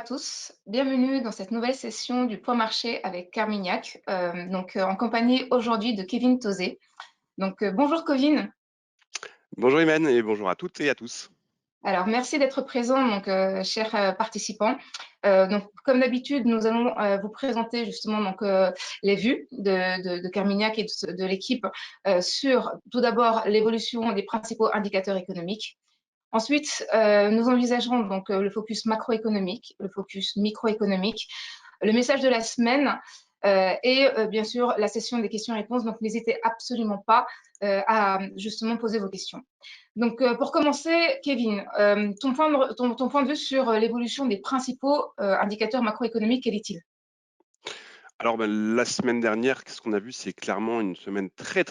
tous, bienvenue dans cette nouvelle session du Point Marché avec Carmignac, en compagnie aujourd'hui de Kevin Tozé. Bonjour Kevin. Bonjour Imen et bonjour à toutes et à tous. Alors merci d'être présent, chers participants. Comme d'habitude, nous allons vous présenter justement les vues de Carmignac et de l'équipe sur tout d'abord l'évolution des principaux indicateurs économiques. Ensuite, nous envisagerons le focus macroéconomique, le focus microéconomique, le message de la semaine bien sûr la session des questions-réponses. Donc n'hésitez absolument pas à justement poser vos questions. Pour commencer, Kevin, ton point de vue sur l'évolution des principaux indicateurs macroéconomiques, quel est-il? Alors, la semaine dernière, ce qu'on a vu, c'est clairement une semaine très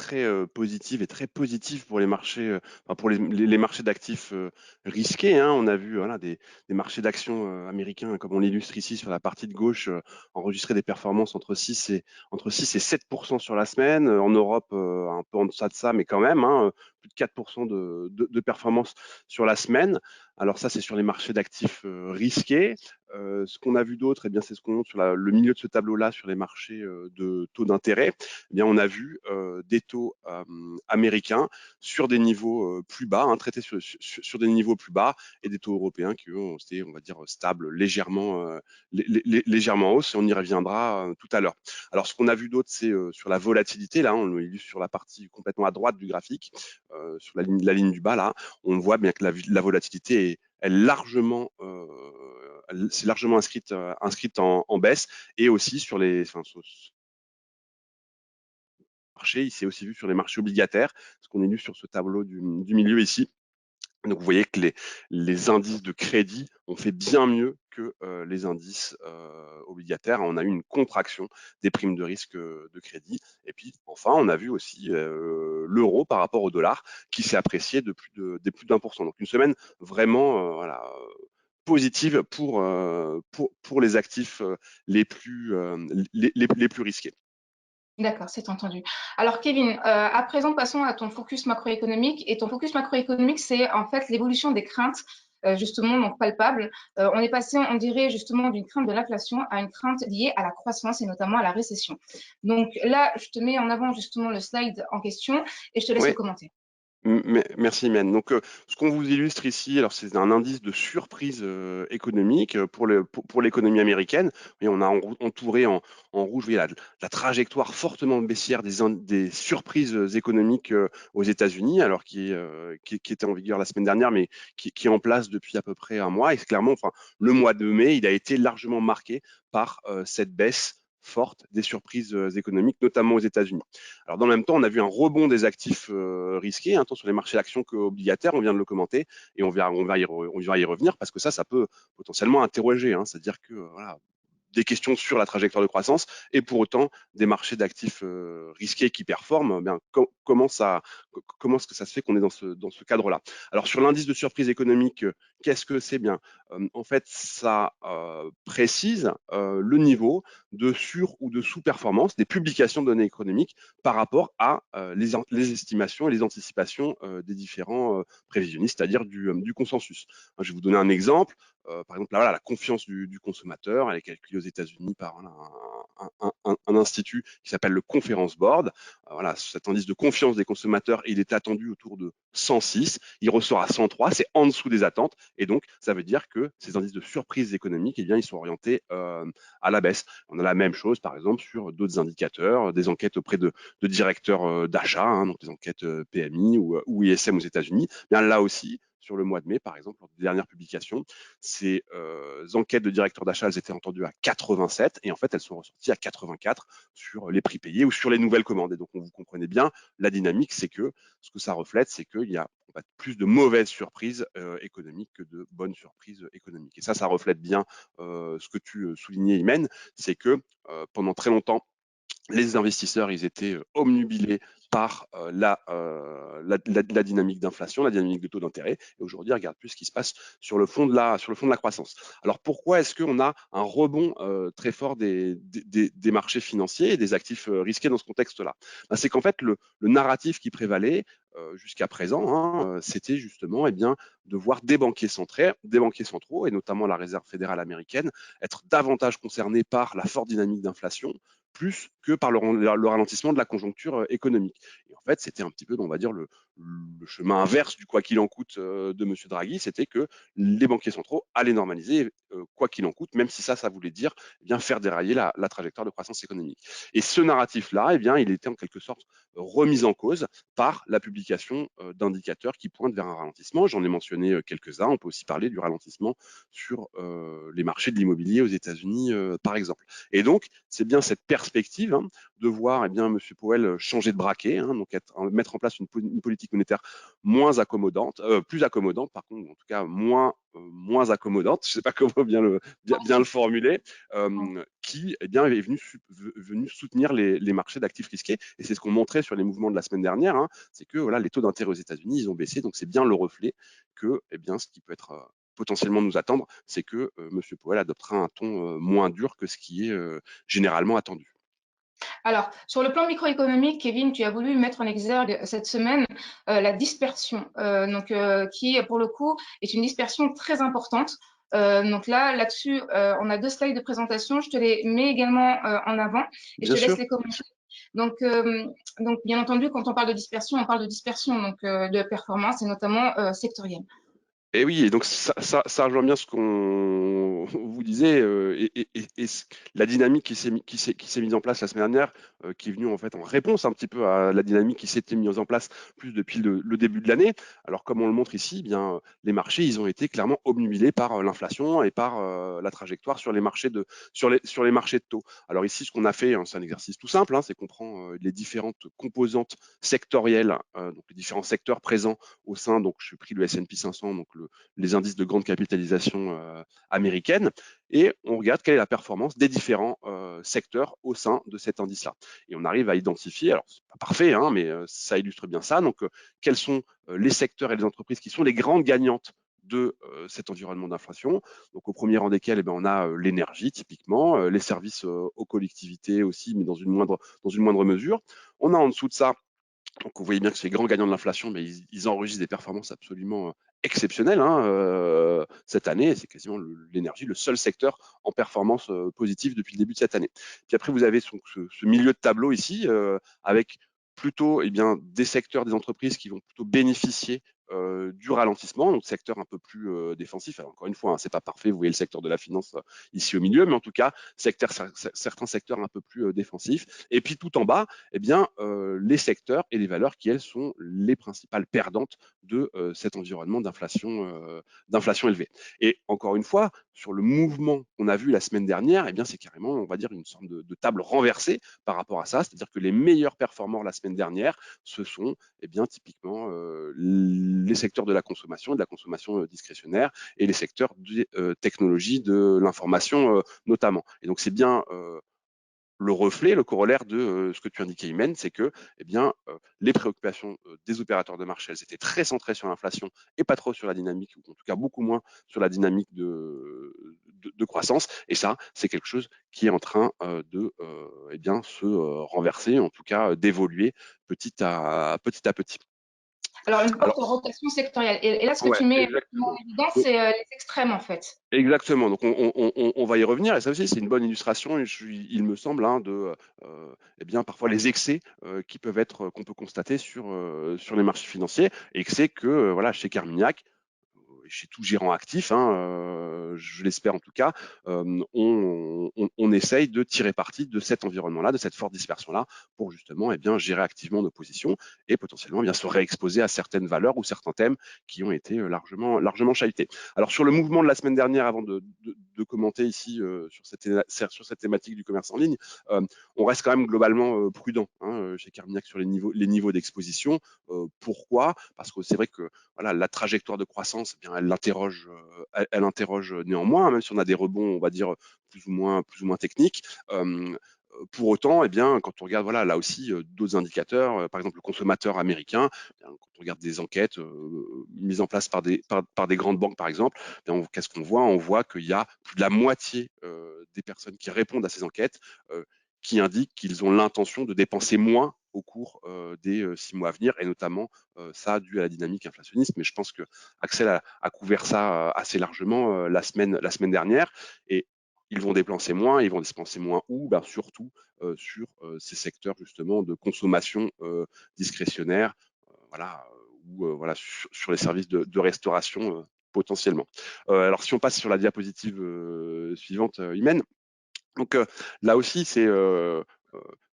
positive et très positive pour les marchés, enfin pour les marchés d'actifs, risqués, hein. On a vu, voilà, des marchés d'actions, américains, comme on l'illustre ici sur la partie de gauche, enregistrer des performances entre 6 et 7 sur la semaine. En Europe, un peu en deçà de ça, mais quand même, hein, plus de 4 de performance sur la semaine. Alors ça, c'est sur les marchés d'actifs, risqués. Ce qu'on a vu d'autre, eh bien, c'est ce qu'on montre sur le milieu de ce tableau-là, sur les marchés de taux d'intérêt. Eh bien, on a vu des taux américains sur des niveaux plus bas, hein, traités sur des niveaux plus bas, et des taux européens qui, eux, ont été, on va dire, stables, légèrement en hausse, et on y reviendra tout à l'heure. Alors, ce qu'on a vu d'autre, c'est sur la volatilité. Là, on l'illustre sur la partie complètement à droite du graphique, sur la ligne du bas, là, on voit bien que la volatilité est largement c'est largement inscrite en baisse, et aussi sur les marchés, il s'est aussi vu sur les marchés obligataires, ce qu'on est lu sur ce tableau du milieu ici. Donc vous voyez que les indices de crédit ont fait bien mieux que les indices obligataires. On a eu une contraction des primes de risque de crédit. Et puis enfin, on a vu aussi l'euro par rapport au dollar qui s'est apprécié de plus d'1%. Donc une semaine vraiment voilà, positive pour les actifs les plus risqués. D'accord, c'est entendu. Alors Kevin, à présent, passons à ton focus macroéconomique. Et ton focus macroéconomique, c'est en fait l'évolution des craintes, justement, donc palpables. On est passé, on dirait, justement, d'une crainte de l'inflation à une crainte liée à la croissance et notamment à la récession. Donc là, je te mets en avant justement le slide en question et je te laisse le Oui. commenter. Merci Imen. Donc, ce qu'on vous illustre ici, alors c'est un indice de surprise économique pour l'économie américaine. Et on a entouré en rouge, vous voyez, la trajectoire fortement baissière des surprises économiques aux États-Unis, alors qui était en vigueur la semaine dernière, mais qui est en place depuis à peu près un mois. Et clairement, enfin, le mois de mai, il a été largement marqué par cette baisse forte des surprises économiques, notamment aux États-Unis. Alors, dans le même temps, on a vu un rebond des actifs risqués, hein, tant sur les marchés d'actions qu'obligataires, on vient de le commenter, et on va y revenir, parce que ça peut potentiellement interroger, hein, c'est-à-dire que voilà, des questions sur la trajectoire de croissance, et pour autant des marchés d'actifs risqués qui performent. Bien, comment est-ce que ça se fait qu'on est dans ce cadre-là? Alors sur l'indice de surprise économique, qu'est-ce que c'est? Bien, en fait, ça précise le niveau de sur ou de sous-performance des publications de données économiques par rapport à les estimations et les anticipations des différents prévisionnistes, c'est-à-dire du consensus. Je vais vous donner un exemple. Par exemple, là, voilà, la confiance du consommateur, elle est calculée aux États-Unis par voilà, un institut qui s'appelle le Conference Board. Voilà, cet indice de confiance des consommateurs, il est attendu autour de 106. Il ressort à 103, c'est en dessous des attentes. Et donc, ça veut dire que ces indices de surprise économique, eh bien, ils sont orientés à la baisse. On a la même chose, par exemple, sur d'autres indicateurs, des enquêtes auprès de directeurs d'achat, hein, donc des enquêtes PMI ou ISM aux États-Unis. Bien là aussi, sur le mois de mai, par exemple, lors des dernières publications, ces enquêtes de directeurs d'achat, elles étaient entendues à 87, et en fait, elles sont ressorties à 84 sur les prix payés ou sur les nouvelles commandes. Et donc, vous comprenez bien, la dynamique, c'est que ce que ça reflète, c'est qu'il y a plus de mauvaises surprises économiques que de bonnes surprises économiques. Et ça reflète bien ce que tu soulignais, Imen, c'est que pendant très longtemps, les investisseurs, ils étaient obnubilés par la dynamique d'inflation, la dynamique de taux d'intérêt, et aujourd'hui, ils regardent plus ce qui se passe sur le fond de la croissance. Alors pourquoi est-ce qu'on a un rebond très fort des marchés financiers et des actifs risqués dans ce contexte-là? Ben, c'est qu'en fait, le narratif qui prévalait jusqu'à présent, hein, c'était justement de voir des banquiers centraux, et notamment la Réserve fédérale américaine, être davantage concernés par la forte dynamique d'inflation, plus que par le ralentissement de la conjoncture économique. Et en fait, c'était un petit peu, on va dire, le chemin inverse du quoi qu'il en coûte de M. Draghi, c'était que les banquiers centraux allaient normaliser quoi qu'il en coûte, même si ça voulait dire faire dérailler la trajectoire de croissance économique. Et ce narratif-là, il était en quelque sorte remis en cause par la publication d'indicateurs qui pointent vers un ralentissement. J'en ai mentionné quelques-uns. On peut aussi parler du ralentissement sur les marchés de l'immobilier aux États-Unis, par exemple. Et donc, c'est bien cette perspective de voir M. Powell changer de braquet, donc mettre en place une politique monétaire moins accommodante, plus accommodante par contre, en tout cas moins accommodante, je ne sais pas comment bien le formuler, qui est venu soutenir les marchés d'actifs risqués. Et c'est ce qu'on montrait sur les mouvements de la semaine dernière, c'est que voilà, les taux d'intérêt aux États-Unis, ils ont baissé, donc c'est bien le reflet que ce qui peut être potentiellement nous attendre, c'est que M. Powell adoptera un ton moins dur que ce qui est généralement attendu. Alors, sur le plan microéconomique, Kevin, tu as voulu mettre en exergue cette semaine la dispersion, qui, pour le coup, est une dispersion très importante. Donc là-dessus, on a 2 slides de présentation. Je te les mets également en avant et Bien je te laisse sûr. les commenter. Donc, bien entendu, quand on parle de dispersion, on parle de dispersion de performance et notamment sectorielle. Et oui, et donc ça rejoint bien ce qu'on vous disait, la dynamique qui s'est mise en place la semaine dernière, qui est venue en fait en réponse un petit peu à la dynamique qui s'était mise en place plus depuis le début de l'année. Alors comme on le montre ici, les marchés, ils ont été clairement obnubilés par l'inflation et par la trajectoire sur les marchés de taux. Alors ici, ce qu'on a fait, c'est un exercice tout simple, c'est qu'on prend les différentes composantes sectorielles, donc les différents secteurs présents au sein, donc je suis pris le S&P 500, donc les indices de grande capitalisation américaine, et on regarde quelle est la performance des différents secteurs au sein de cet indice-là. Et on arrive à identifier, alors c'est pas parfait, mais ça illustre bien ça, donc quels sont les secteurs et les entreprises qui sont les grandes gagnantes de cet environnement d'inflation. Donc au premier rang desquels, on a l'énergie typiquement, les services aux collectivités aussi, mais dans une moindre mesure. On a en dessous de ça, donc vous voyez bien que ces grands gagnants de l'inflation, mais ils enregistrent des performances absolument exceptionnelles cette année. C'est quasiment l'énergie, le seul secteur en performance positive depuis le début de cette année. Puis après, vous avez ce milieu de tableau ici avec plutôt des secteurs, des entreprises qui vont plutôt bénéficier du ralentissement, donc secteur un peu plus défensif. Alors, encore une fois, c'est pas parfait, vous voyez le secteur de la finance ici au milieu, mais en tout cas, certains secteurs un peu plus défensifs. Et puis tout en bas, les secteurs et les valeurs qui, elles, sont les principales perdantes de cet environnement d'inflation élevée. Et encore une fois, sur le mouvement qu'on a vu la semaine dernière, c'est carrément, on va dire, une sorte de table renversée par rapport à ça, c'est-à-dire que les meilleurs performants la semaine dernière, ce sont typiquement les secteurs de la consommation et de la consommation discrétionnaire et les secteurs des technologies de l'information notamment. Et donc c'est bien le reflet, le corollaire de ce que tu indiquais, Imen, c'est que les préoccupations des opérateurs de marché, elles étaient très centrées sur l'inflation et pas trop sur la dynamique, ou en tout cas beaucoup moins sur la dynamique de croissance. Et ça, c'est quelque chose qui est en train de se renverser, en tout cas d'évoluer petit à petit. Alors, une forte Alors, rotation sectorielle. Et là, ce que ouais, tu mets en exactement. évidence, Donc, c'est les extrêmes, en fait. exactement. Donc, on va y revenir. Et ça aussi, c'est une bonne illustration, il me semble, de parfois les excès qu'on peut constater sur les marchés financiers. Excès que, voilà, chez Carmignac, chez tout gérant actif, je l'espère en tout cas, on essaye de tirer parti de cet environnement-là, de cette forte dispersion-là, pour justement gérer activement nos positions et potentiellement se réexposer à certaines valeurs ou certains thèmes qui ont été largement chahutés. Alors sur le mouvement de la semaine dernière, avant de commenter ici sur cette thématique du commerce en ligne, on reste quand même globalement prudent chez Carmignac sur les niveaux d'exposition. Pourquoi? Parce que c'est vrai que voilà, la trajectoire de croissance, elle interroge néanmoins, même si on a des rebonds, on va dire, plus ou moins techniques. Pour autant, eh bien, quand on regarde, voilà, là aussi, d'autres indicateurs, par exemple le consommateur américain, eh bien, quand on regarde des enquêtes mises en place par des grandes banques, par exemple, eh qu'est-ce qu'on voit? On voit qu'il y a plus de la moitié des personnes qui répondent à ces enquêtes qui indiquent qu'ils ont l'intention de dépenser moins au cours des 6 mois à venir, et notamment ça dû à la dynamique inflationniste. Mais je pense que Axel a couvert ça assez largement la semaine dernière. Et ils vont dépenser moins. Ils vont dépenser moins où? Ben, surtout sur ces secteurs justement de consommation discrétionnaire, voilà, ou voilà, sur les services de restauration potentiellement. Alors si on passe sur la diapositive suivante, Imen. Donc là aussi, c'est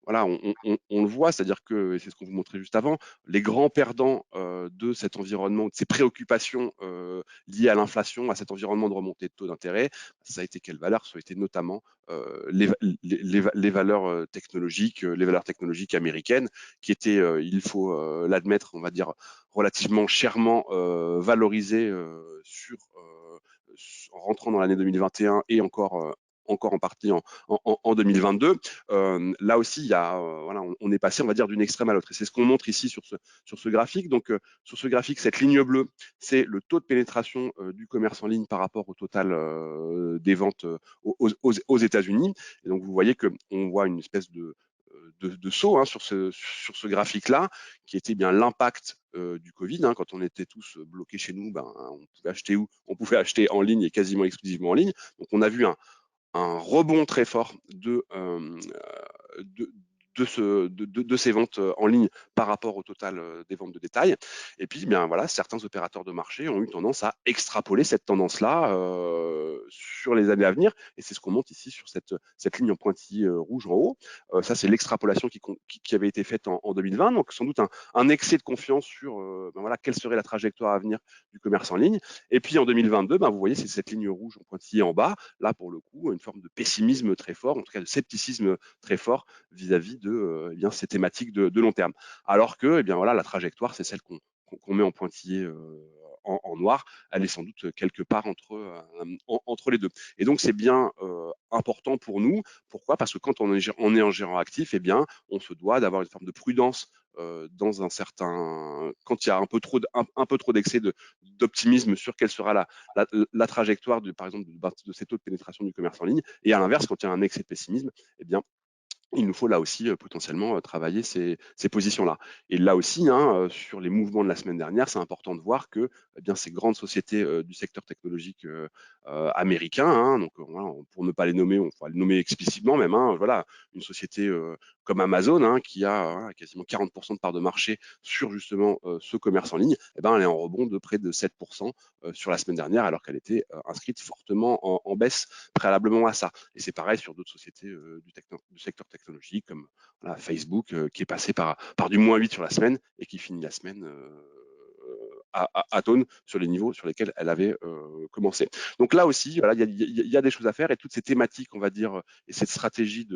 voilà, on le voit, c'est-à-dire que, et c'est ce qu'on vous montrait juste avant, les grands perdants de cet environnement, de ces préoccupations liées à l'inflation, à cet environnement de remontée de taux d'intérêt, ça a été quelles valeurs? Ça a été notamment les valeurs technologiques, les valeurs technologiques américaines, qui étaient, il faut l'admettre, on va dire, relativement chèrement valorisées en rentrant dans l'année 2021 et encore en partie en 2022. Là aussi, il y a, voilà, on est passé, on va dire, d'une extrême à l'autre. Et c'est ce qu'on montre ici sur ce graphique. Donc, sur ce graphique, cette ligne bleue, c'est le taux de pénétration du commerce en ligne par rapport au total des ventes aux États-Unis. Et donc, vous voyez qu'on voit une espèce de saut hein, sur ce graphique-là, qui était bien l'impact du Covid. Hein, quand on était tous bloqués chez nous, ben, on pouvait acheter où? On pouvait acheter en ligne et quasiment exclusivement en ligne. Donc, on a vu un rebond très fort de ces ventes en ligne par rapport au total des ventes de détail. Et puis, bien voilà, certains opérateurs de marché ont eu tendance à extrapoler cette tendance-là sur les années à venir. Et c'est ce qu'on montre ici sur cette ligne en pointillé rouge en haut. Ça, c'est l'extrapolation qui avait été faite en 2020. Donc, sans doute un excès de confiance sur ben voilà, quelle serait la trajectoire à venir du commerce en ligne. Et puis, en 2022, ben, vous voyez, c'est cette ligne rouge en pointillé en bas. Là, pour le coup, une forme de pessimisme très fort, en tout cas de scepticisme très fort vis-à-vis de eh bien, ces thématiques de long terme. Alors que eh bien, voilà, la trajectoire, c'est celle qu'on met en pointillé en noir, elle est sans doute quelque part entre les deux. Et donc, c'est bien important pour nous. Pourquoi? Parce que quand on est en gérant actif, eh bien, on se doit d'avoir une forme de prudence dans un certain, quand il y a un peu trop d'excès d'optimisme sur quelle sera la trajectoire par exemple de ces taux de pénétration du commerce en ligne. Et à l'inverse, quand il y a un excès de pessimisme, eh bien, il nous faut là aussi potentiellement travailler ces positions-là. Et là aussi, hein, sur les mouvements de la semaine dernière, c'est important de voir que eh bien, ces grandes sociétés du secteur technologique américain, hein, donc voilà, pour ne pas les nommer, on va les nommer explicitement même, hein, voilà, une société comme Amazon, hein, qui a quasiment 40% de part de marché sur justement ce commerce en ligne, eh ben, elle est en rebond de près de 7% sur la semaine dernière, alors qu'elle était inscrite fortement en baisse préalablement à ça. Et c'est pareil sur d'autres sociétés du secteur technologique comme voilà, Facebook qui est passé par du -8 sur la semaine et qui finit la semaine à tonne sur les niveaux sur lesquels elle avait commencé. Donc là aussi, voilà, il y a des choses à faire et toutes ces thématiques, on va dire, et cette stratégie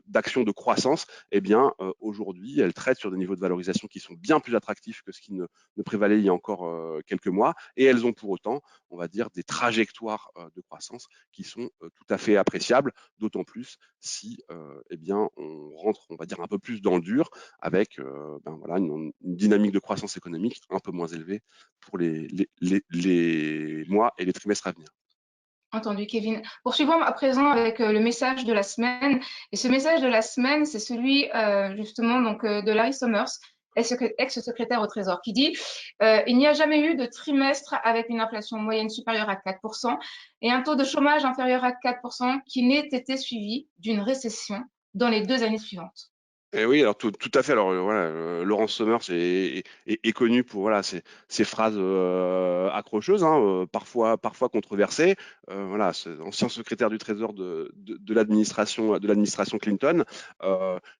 d'action de croissance, eh bien, aujourd'hui, elles traitent sur des niveaux de valorisation qui sont bien plus attractifs que ce qui ne prévalait il y a encore quelques mois, et elles ont pour autant, on va dire, des trajectoires de croissance qui sont tout à fait appréciables, d'autant plus si eh bien, on rentre, on va dire, un peu plus dans le dur avec ben voilà, une dynamique de croissance économique un peu moins élevée pour les mois et les trimestres à venir. Entendu, Kevin. Poursuivons à présent avec le message de la semaine. Et ce message de la semaine, c'est celui justement donc, de Larry Summers, ex-secrétaire au Trésor, qui dit il n'y a jamais eu de trimestre avec une inflation moyenne supérieure à 4% et un taux de chômage inférieur à 4% qui n'ait été suivi d'une récession dans les 2 années suivantes. Et oui, alors tout à fait. Alors voilà, Laurence Summers est connu pour voilà ces phrases accrocheuses, hein, parfois controversées. Voilà, ancien secrétaire du Trésor de l'administration Clinton.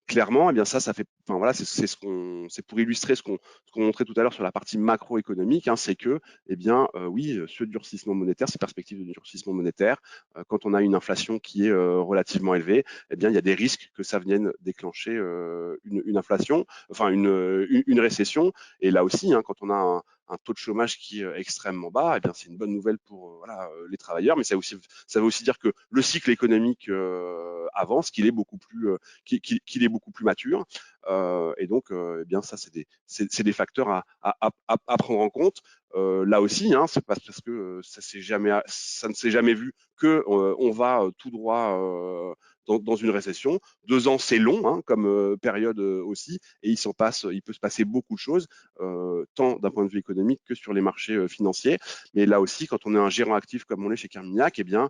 Clairement, eh bien ça fait. Enfin voilà, c'est pour illustrer ce qu'on montrait tout à l'heure sur la partie macroéconomique, hein, c'est que eh bien oui, ce durcissement monétaire, ces perspectives de durcissement monétaire, quand on a une inflation qui est relativement élevée, eh bien il y a des risques que ça vienne déclencher une inflation, enfin une récession. Et là aussi, hein, quand on a un taux de chômage qui est extrêmement bas, eh bien c'est une bonne nouvelle pour voilà, les travailleurs, mais ça veut aussi dire que le cycle économique avance, qu'il est beaucoup plus qu'il est beaucoup plus mature. Et donc, eh bien ça c'est des facteurs à prendre en compte. Là aussi, hein, c'est pas parce que ça ne s'est jamais vu que on va tout droit dans une récession. 2 ans, c'est long, hein, comme période aussi, et il peut se passer beaucoup de choses, tant d'un point de vue économique que sur les marchés financiers. Mais là aussi, quand on est un gérant actif comme on l'est chez Carmignac, eh bien,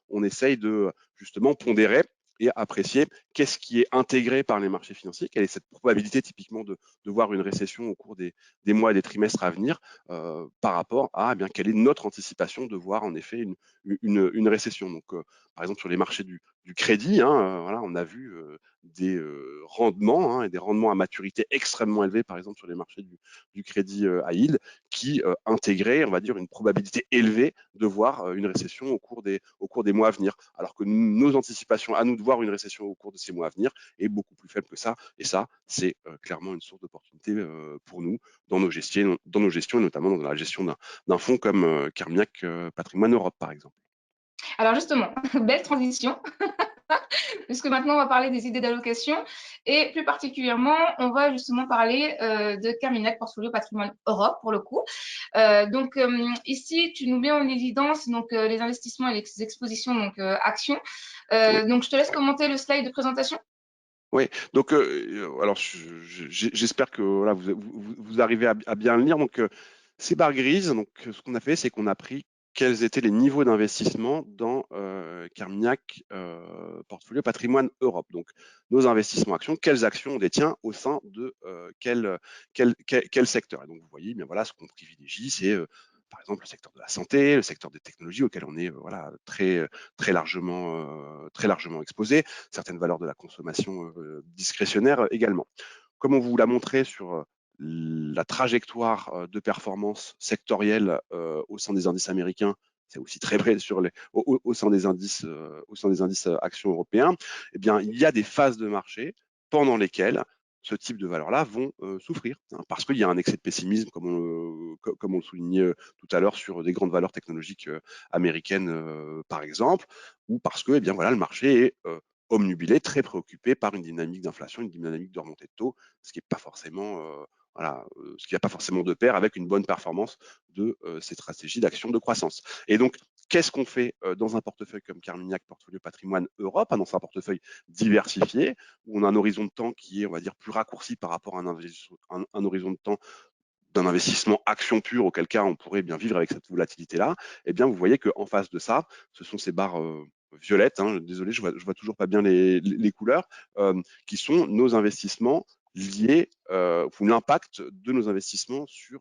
on essaye de justement pondérer et apprécier qu'est-ce qui est intégré par les marchés financiers, quelle est cette probabilité typiquement de voir une récession au cours des mois et des trimestres à venir, par rapport à eh bien, quelle est notre anticipation de voir en effet une récession. Donc, par exemple, sur les marchés du crédit, hein, voilà, on a vu des rendements, hein, et des rendements à maturité extrêmement élevés, par exemple sur les marchés du crédit à yield, qui intégraient, on va dire, une probabilité élevée de voir une récession au cours des mois à venir. Alors que nos anticipations à nous de voir une récession au cours de ces mois à venir est beaucoup plus faible que ça. Et ça, c'est clairement une source d'opportunité pour nous dans nos gestions, et notamment dans la gestion d'un fonds comme Carmignac Patrimoine Europe, par exemple. Alors justement, belle transition, puisque maintenant on va parler des idées d'allocation et plus particulièrement, on va justement parler de Carmignac Portfolio Patrimoine Europe pour le coup. Donc ici, tu nous mets en évidence donc les investissements et les expositions donc actions. Oui. Donc je te laisse commenter le slide de présentation. Oui, donc alors j'espère que voilà, vous arrivez à bien le lire. Donc ces barres grises, donc ce qu'on a fait, c'est qu'on a pris quels étaient les niveaux d'investissement dans Carmignac Portfolio Patrimoine Europe. Donc nos investissements actions, quelles actions on détient au sein de quel secteur. Et donc vous voyez, eh bien voilà, ce qu'on privilégie, c'est par exemple le secteur de la santé, le secteur des technologies auquel on est voilà très largement exposé, certaines valeurs de la consommation discrétionnaire également. Comme on vous l'a montré sur la trajectoire de performance sectorielle au sein des indices américains, c'est aussi très vrai au sein des indices, actions européens, eh bien, il y a des phases de marché pendant lesquelles ce type de valeurs-là vont souffrir, hein, parce qu'il y a un excès de pessimisme, comme on le soulignait tout à l'heure, sur des grandes valeurs technologiques américaines, par exemple, ou parce que eh bien, voilà, le marché est omnubilé, très préoccupé par une dynamique d'inflation, une dynamique de remontée de taux, ce qui n'est pas forcément ce qui n'a pas forcément de pair avec une bonne performance de ces stratégies d'action de croissance. Et donc, qu'est-ce qu'on fait dans un portefeuille comme Carmignac Portfolio Patrimoine Europe, dans un portefeuille diversifié, où on a un horizon de temps qui est, on va dire, plus raccourci par rapport à un horizon de temps d'un investissement action pure, auquel cas on pourrait bien vivre avec cette volatilité-là, eh bien vous voyez qu'en face de ça, ce sont ces barres violettes, hein, désolé, je vois toujours pas bien les couleurs, qui sont nos investissements liés, ou l'impact de nos investissements sur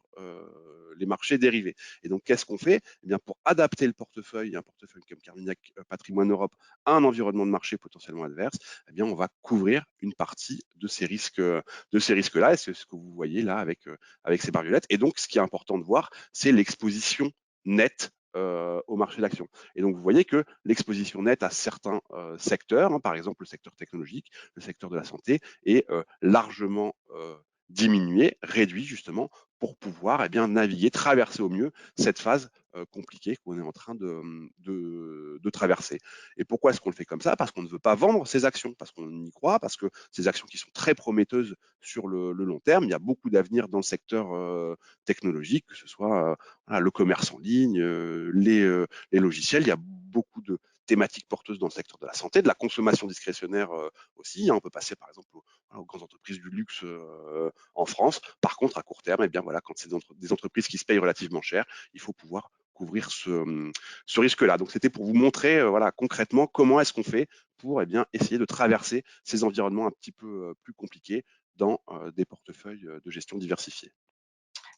les marchés dérivés. Et donc, qu'est-ce qu'on fait? Eh bien, pour adapter le portefeuille, un portefeuille comme Carmignac Patrimoine Europe, à un environnement de marché potentiellement adverse, eh bien, on va couvrir une partie de ces risques-là, et c'est ce que vous voyez là avec ces barres violettes. Et donc, ce qui est important de voir, c'est l'exposition nette au marché d'actions. Et donc, vous voyez que l'exposition nette à certains secteurs, hein, par exemple le secteur technologique, le secteur de la santé, est largement diminué, réduit justement pour pouvoir eh bien, naviguer, traverser au mieux cette phase compliquée qu'on est en train de traverser. Et pourquoi est-ce qu'on le fait comme ça? Parce qu'on ne veut pas vendre ces actions, parce qu'on y croit, parce que ces actions qui sont très prometteuses sur le long terme, il y a beaucoup d'avenir dans le secteur technologique, que ce soit voilà, le commerce en ligne, les logiciels, il y a beaucoup de thématiques porteuses dans le secteur de la santé, de la consommation discrétionnaire aussi, hein. On peut passer par exemple aux grandes entreprises du luxe en France. Par contre, à court terme, eh bien voilà, quand c'est des entreprises qui se payent relativement cher, il faut pouvoir couvrir ce risque-là. Donc c'était pour vous montrer voilà, concrètement comment est-ce qu'on fait pour eh bien, essayer de traverser ces environnements un petit peu plus compliqués dans des portefeuilles de gestion diversifiés.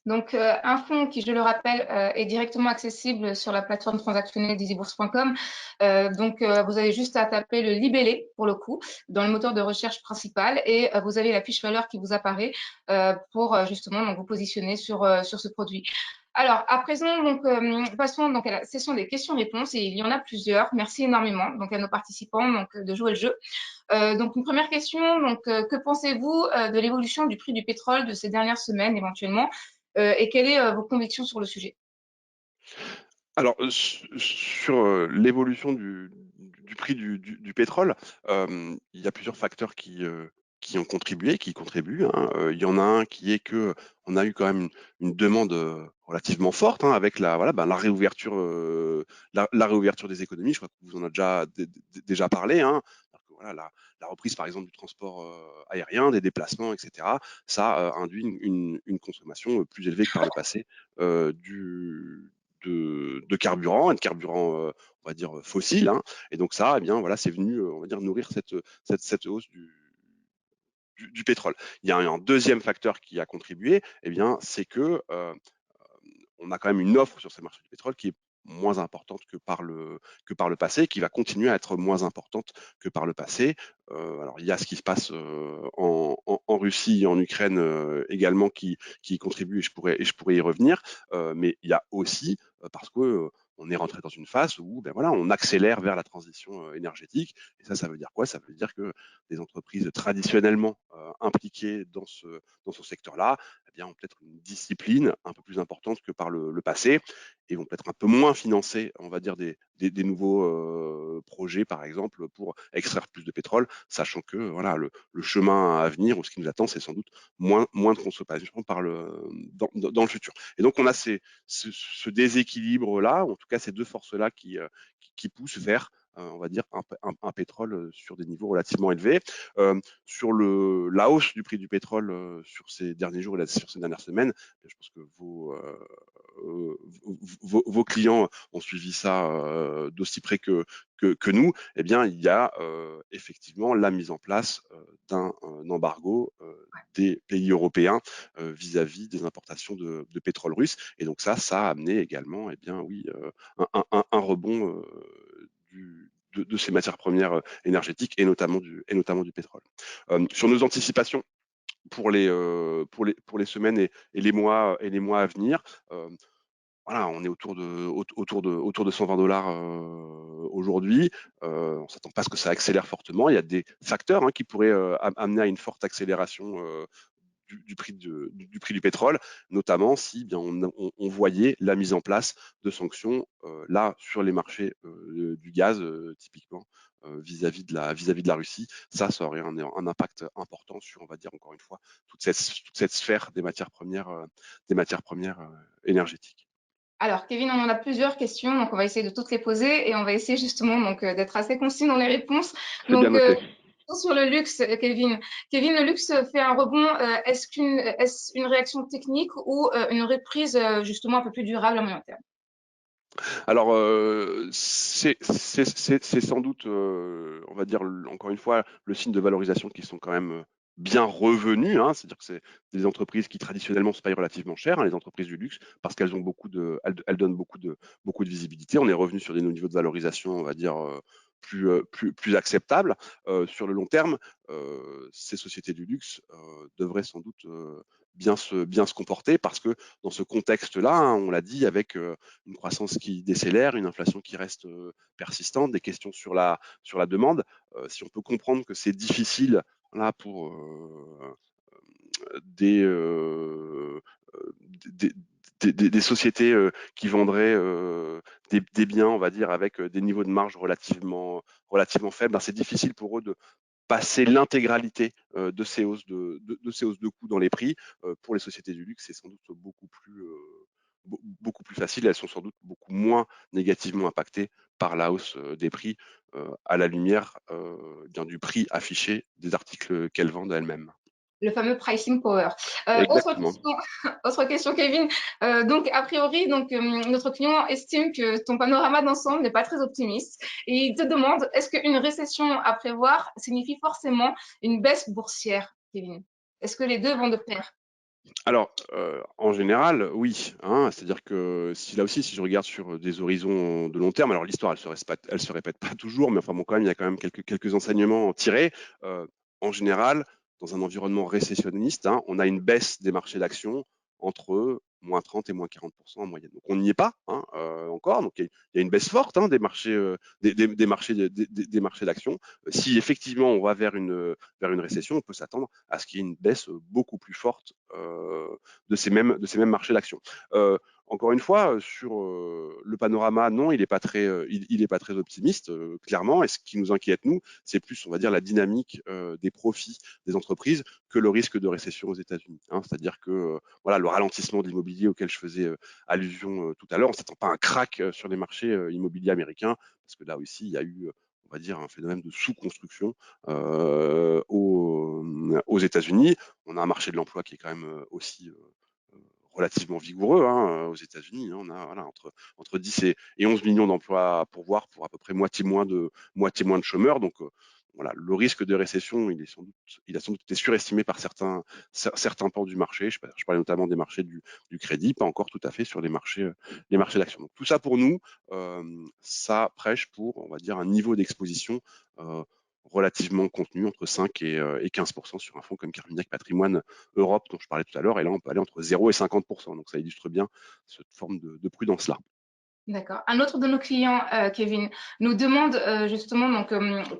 Donc, un fonds qui, je le rappelle, est directement accessible sur la plateforme transactionnelle d'easybourse.com. Donc, vous avez juste à taper le libellé, pour le coup, dans le moteur de recherche principal et vous avez la fiche valeur qui vous apparaît pour justement donc, vous positionner sur ce produit. Alors, à présent, donc, passons donc à la session des questions-réponses et il y en a plusieurs. Merci énormément donc, à nos participants donc, de jouer le jeu. Donc, une première question, donc, que pensez-vous de l'évolution du prix du pétrole de ces dernières semaines éventuellement, et quelle est vos convictions sur le sujet? Alors, sur l'évolution du prix du pétrole, il y a plusieurs facteurs qui ont contribué, qui contribuent, hein. Il y en a un qui est que on a eu quand même une demande relativement forte, hein, avec la réouverture, la réouverture des économies. Je crois que vous en avez déjà parlé, hein. Alors que voilà, la reprise, par exemple, du transport aérien, des déplacements, etc., ça induit une consommation plus élevée que par le passé de carburant et de carburant, on va dire, fossile, hein. Et donc ça, eh bien, voilà, c'est venu, on va dire, nourrir cette hausse du pétrole. Il y a un deuxième facteur qui a contribué, eh bien, c'est que on a quand même une offre sur ces marchés du pétrole qui est moins importante que par le passé, qui va continuer à être moins importante que par le passé. Alors il y a ce qui se passe en Russie et en Ukraine également qui contribue et je pourrais y revenir. Mais il y a aussi parce que on est rentré dans une phase où ben voilà, on accélère vers la transition énergétique. Et ça veut dire quoi? Ça veut dire que des entreprises traditionnellement impliquées dans ce secteur-là, eh bien, ont peut-être une discipline un peu plus importante que par le passé et vont peut-être un peu moins financer, on va dire, des nouveaux projets, par exemple, pour extraire plus de pétrole, sachant que voilà, le chemin à venir ou ce qui nous attend, c'est sans doute moins de consommation dans le futur. Et donc, on a ce déséquilibre-là, en tout cas ces deux forces-là qui poussent vers on va dire un pétrole sur des niveaux relativement élevés. Sur la hausse du prix du pétrole sur ces derniers jours et sur ces dernières semaines, je pense que vos clients ont suivi ça d'aussi près que nous. Eh bien, il y a effectivement la mise en place d'un embargo des pays européens vis-à-vis des importations de pétrole russe. Et donc ça a amené également, eh bien, oui, un rebond de ces matières premières énergétiques et notamment du pétrole. Sur nos anticipations pour les semaines et les mois à venir, voilà, on est autour de 120 dollars aujourd'hui. On s'attend pas à ce que ça accélère fortement. Il y a des facteurs hein, qui pourraient amener à une forte accélération du prix du pétrole, notamment si bien on voyait la mise en place de sanctions là sur les marchés du gaz typiquement vis-à-vis de la Russie. Ça aurait un impact important sur, on va dire encore une fois, toute cette sphère des matières premières énergétiques. Alors, Kevin, on en a plusieurs questions, donc on va essayer de toutes les poser et on va essayer justement donc d'être assez concis dans les réponses. C'est bien Donc, noté. sur le luxe, Kevin. Kevin, le luxe fait un rebond. Est-ce une réaction technique ou une reprise justement un peu plus durable à moyen terme? Alors, c'est sans doute, on va dire, encore une fois, le signe de valorisation qui sont quand même bien revenus, hein. C'est-à-dire que c'est des entreprises qui traditionnellement se payent relativement cher, hein, les entreprises du luxe, parce qu'elles ont elles donnent beaucoup de visibilité. On est revenu sur des niveaux de valorisation, on va dire, plus acceptables. Sur le long terme, ces sociétés du luxe devraient sans doute bien se comporter parce que dans ce contexte-là, hein, on l'a dit, avec une croissance qui décélère, une inflation qui reste persistante, des questions sur la demande. Si on peut comprendre que c'est difficile là pour des, euh, des, des sociétés qui vendraient des biens, on va dire, avec des niveaux de marge relativement faibles, ben, c'est difficile pour eux de passer l'intégralité de ces hausses de coûts dans les prix. Pour les sociétés du luxe, c'est sans doute beaucoup plus facile. Elles sont sans doute beaucoup moins négativement impactées par la hausse des prix à la lumière du prix affiché des articles qu'elles vendent elles-mêmes. Le fameux pricing power. Autre Exactement. question, autre question, Kevin. Donc, a priori, donc, notre client estime que ton panorama d'ensemble n'est pas très optimiste et il te demande, est-ce qu'une récession à prévoir signifie forcément une baisse boursière, Kevin? Est-ce que les deux vont de pair? Alors, en général, oui, hein. C'est-à-dire que là aussi, si je regarde sur des horizons de long terme, alors l'histoire, elle se répète pas toujours, mais enfin bon, quand même, il y a quand même quelques enseignements tirés. En général, dans un environnement récessionniste, hein, on a une baisse des marchés d'actions entre moins 30 et moins 40% en moyenne. Donc on n'y est pas hein, encore. Donc il y a une baisse forte hein, des marchés, des marchés d'actions. Si effectivement on va vers une récession, on peut s'attendre à ce qu'il y ait une baisse beaucoup plus forte de ces mêmes marchés d'actions. Encore une fois, sur le panorama, non, il n'est pas très, il est pas très optimiste, clairement. Et ce qui nous inquiète, nous, c'est plus, on va dire, la dynamique des profits des entreprises que le risque de récession aux États-Unis. Hein. C'est-à-dire que voilà, le ralentissement de l'immobilier auquel je faisais allusion tout à l'heure, on ne s'attend pas à un crack sur les marchés immobiliers américains, parce que là aussi, il y a eu on va dire, un phénomène de sous-construction aux États-Unis. On a un marché de l'emploi qui est quand même aussi relativement vigoureux hein, aux États-Unis. Hein, on a voilà, entre 10 et 11 millions d'emplois à pourvoir pour à peu près moitié moins de chômeurs. Donc voilà, le risque de récession, il a sans doute été surestimé par certains pans du marché. Je parlais notamment des marchés du crédit, pas encore tout à fait sur les marchés d'actions. Donc tout ça pour nous, ça prêche pour, on va dire, un niveau d'exposition relativement contenu entre 5 et 15% sur un fonds comme Carmignac Patrimoine Europe dont je parlais tout à l'heure. Et là, on peut aller entre 0 et 50%. Donc ça illustre bien cette forme de prudence-là. D'accord. Un autre de nos clients, Kevin, nous demande justement donc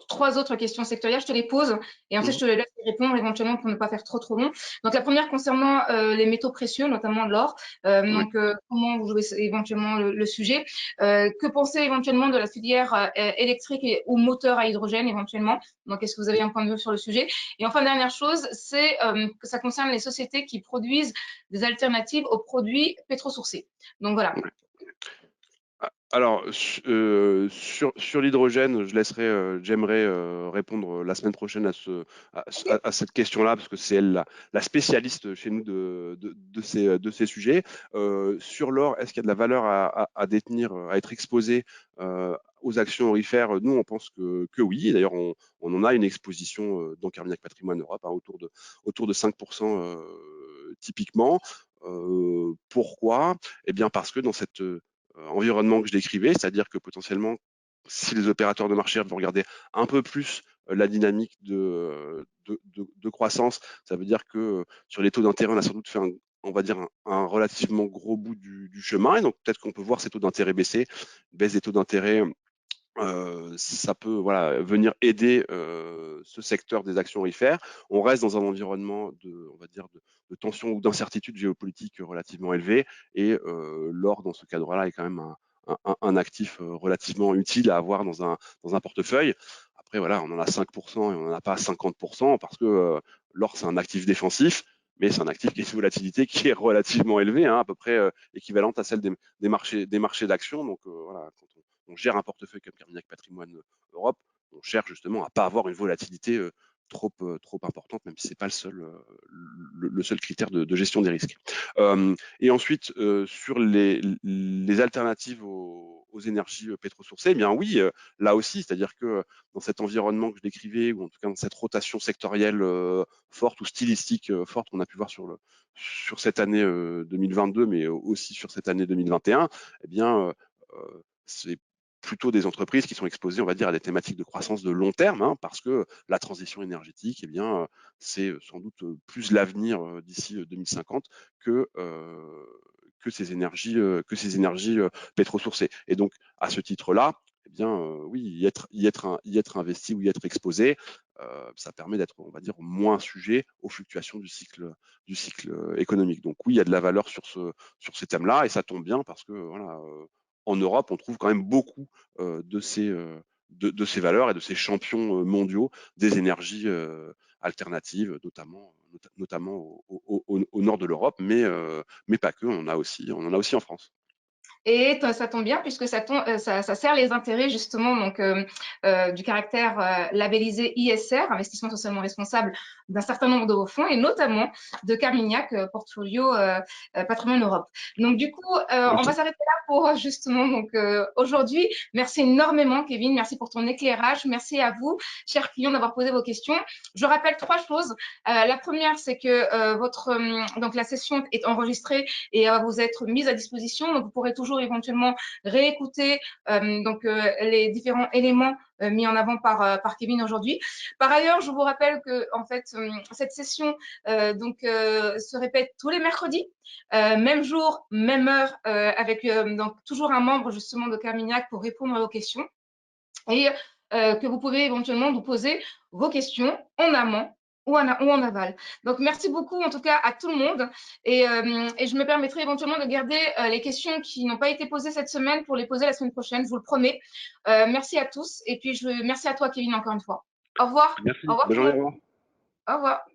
3 autres questions sectorielles. Je te les pose et ensuite je te les laisse y répondre éventuellement pour ne pas faire trop long. Donc la première concernant les métaux précieux, notamment l'or. Donc comment vous jouez éventuellement le sujet. Que pensez éventuellement de la filière électrique ou moteur à hydrogène éventuellement. Donc est-ce que vous avez un point de vue sur le sujet? Et enfin dernière chose, c'est que ça concerne les sociétés qui produisent des alternatives aux produits pétrosourcés. Donc voilà. Ouais. Alors, sur l'hydrogène, j'aimerais répondre la semaine prochaine à cette question-là, parce que c'est elle la spécialiste chez nous de ces sujets. Sur l'or, est-ce qu'il y a de la valeur à détenir, à être exposé aux actions aurifères? Nous, on pense que oui. D'ailleurs, on en a une exposition dans Carmignac Patrimoine Europe, hein, autour de 5% typiquement. Pourquoi? Eh bien, parce que dans cet environnement que je décrivais, c'est-à-dire que potentiellement, si les opérateurs de marché vont regarder un peu plus la dynamique de croissance, ça veut dire que sur les taux d'intérêt, on a sans doute fait on va dire un relativement gros bout du chemin, et donc peut-être qu'on peut voir ces taux d'intérêt baisser, une baisse des taux d'intérêt. Ça peut voilà, venir aider ce secteur des actions aurifères. On reste dans un environnement on va dire de tension ou d'incertitude géopolitique relativement élevé, et l'or dans ce cadre-là est quand même un actif relativement utile à avoir dans un portefeuille. Après voilà, on en a 5% et on n'en a pas 50% parce que l'or c'est un actif défensif, mais c'est un actif qui a une volatilité qui est relativement élevée, hein, à peu près équivalente à celle des marchés d'actions. Donc voilà, quand on gère un portefeuille comme Carmignac Patrimoine Europe, on cherche justement à pas avoir une volatilité trop importante, même si c'est pas le seul critère de gestion des risques. Et ensuite, sur les alternatives aux énergies pétrosourcées, eh bien oui, là aussi, c'est-à-dire que dans cet environnement que je décrivais, ou en tout cas dans cette rotation sectorielle forte ou stylistique forte qu'on a pu voir sur cette année 2022, mais aussi sur cette année 2021, eh bien, c'est plutôt des entreprises qui sont exposées, on va dire, à des thématiques de croissance de long terme, hein, parce que la transition énergétique, eh bien, c'est sans doute plus l'avenir d'ici 2050 que ces énergies pétrosourcées. Et donc, à ce titre-là, eh bien, oui, y être investi ou y être exposé, ça permet d'être, on va dire, moins sujet aux fluctuations du cycle économique. Donc oui, il y a de la valeur sur ces thèmes-là, et ça tombe bien parce que voilà, en Europe, on trouve quand même beaucoup de ces valeurs et de ces champions mondiaux des énergies alternatives, notamment au nord de l'Europe, mais pas que, on en a aussi en France. Et ça tombe bien puisque ça sert les intérêts justement donc du caractère labellisé ISR, investissement socialement responsable, d'un certain nombre de vos fonds et notamment de Carmignac, portfolio Patrimoine Europe. Donc du coup, on va s'arrêter là pour justement donc aujourd'hui. Merci énormément Kevin, merci pour ton éclairage, merci à vous, chers clients, d'avoir posé vos questions. Je rappelle 3 choses. La première, c'est que donc la session est enregistrée et va vous être mise à disposition, donc vous pourrez toujours toujours éventuellement réécouter les différents éléments mis en avant par Kevin aujourd'hui. Par ailleurs, je vous rappelle que en fait cette session se répète tous les mercredis, même jour, même heure, avec donc toujours un membre justement de Carmignac pour répondre à vos questions et que vous pouvez éventuellement vous poser vos questions en amont ou en aval. Donc, merci beaucoup en tout cas à tout le monde et je me permettrai éventuellement de garder les questions qui n'ont pas été posées cette semaine pour les poser la semaine prochaine, je vous le promets. Merci à tous et puis merci à toi Kevin encore une fois. Au revoir. Merci. Au revoir Bonne tout le journée, au monde. revoir. Au revoir.